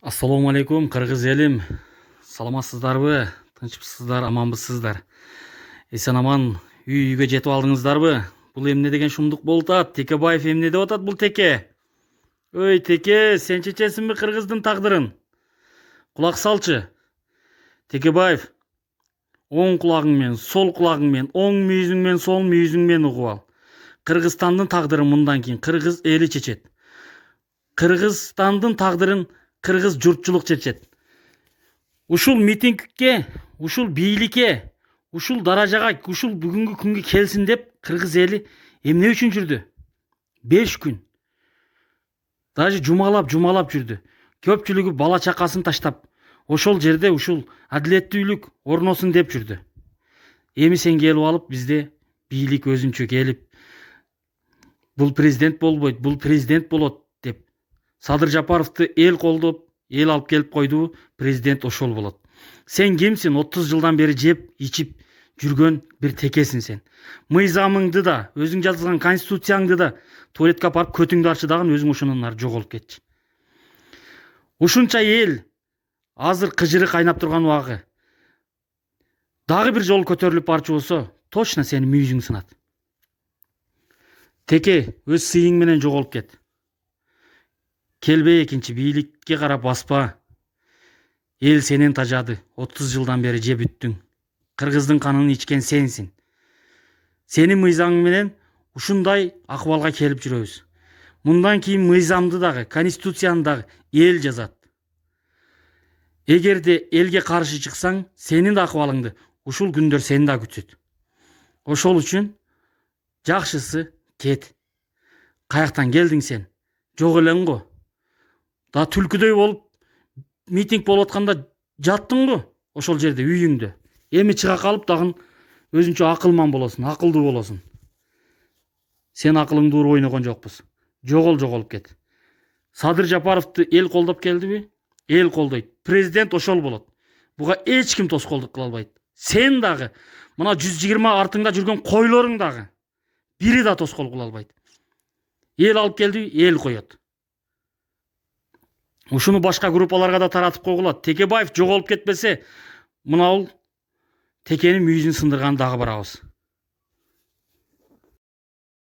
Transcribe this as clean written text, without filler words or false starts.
Ассаламу алейкум, кыргыз элим. Саламатсыздарбы? Тынчпсыздар, аманбысыздар? Эсен аман үйгө жетип алдыңыздарбы? Бул эмне деген шумдук болуп атат? Текебаев эмне деп атат бул Теке? Ой, Теке, сен чечесиңби кыргыздын тагдырын? Кулак салчы. Текебаев, оң кулагың менен, сол кулагың менен, оң мүйүзүң менен, сол мүйүзүң менен угуп ал. Кыргызстандын тагдырын мындан кийин кыргыз эли чечет. Кыргызстандын тагдырын кыргыз журтчулук чечет. Ушул митингке, ушул бийликке, ушул даражага, ушул бүгүнкү күнгө келсин деп кыргыз эли эмне үчүн жүрдү? 5 күн. Даже жумалап жүрдү. Көпчүлүгү бала чакасын таштап, ошол жерде ушул адилеттүүлүк орносун деп жүрдү. Эми сен келип алып бизде бийлик өзүнчө келип, бул президент болбойт, бул президент болот деп Садыр Жапаровду эл колдоп, эл алып келип койду, президент ошол болот. Сен кимсиң? 30 жылдан бери жеп, ичип жүргөн бир текесиң сен. Мыйзамыңды да, өзүң жазган конституцияңды да туалетке апарып көтүңдү арчы дагы өзүң ошонун ары жоголуп кетчи. Ушунча эл азыр кыжыры кайнап турган убагы. Дагы бир жолу көтөрүлүп барчу болсо, точно сени мүйүзүң сынат. Теке, өз сыйың менен жоголуп кет. Келбей экинчи бийликке карап баспа. Эл сенен тажады. 30 жылдан бери жеп бүттүң. Кыргыздын канын ичкен сенсиң. Сенин мыйзамың менен ушундай акыбалга келип жүрөбүз. Мындан кийин мыйзамды дагы, конституцияны дагы эл жазат. Эгерде элге каршы чыксаң, сенин да акыбалыңды ушул күндөр сени да күтөт. Ошол үчүн жакшысы кет. Каяктан келдиң сен? Жок элең го. Да түлкүдөй болуп митинг болуп атканда жаттың го ошол жерде үйүңдө. Эми чыга калып дагы өзүнчө акылман болосуң, акылдуу болосуң. Сен акылыңды уруп ойногон жокпуз. Жоголуп кет. Садыр Жапаровду эл колдоп келдиби? Эл колдойт. Президент ошол болот. Буга эч ким тоскоолдук кыла албайт. Сен дагы, мына 120 артыңда жүргөн койлоруң дагы бири да тоскоол кыла албайт. Эл алып келди, эл коет. Ушуну башка группаларга да таратып койгула. Текебаев жоголуп кетпесе, мына ул Текенин мүйүзүн сындырган дагы барабыз.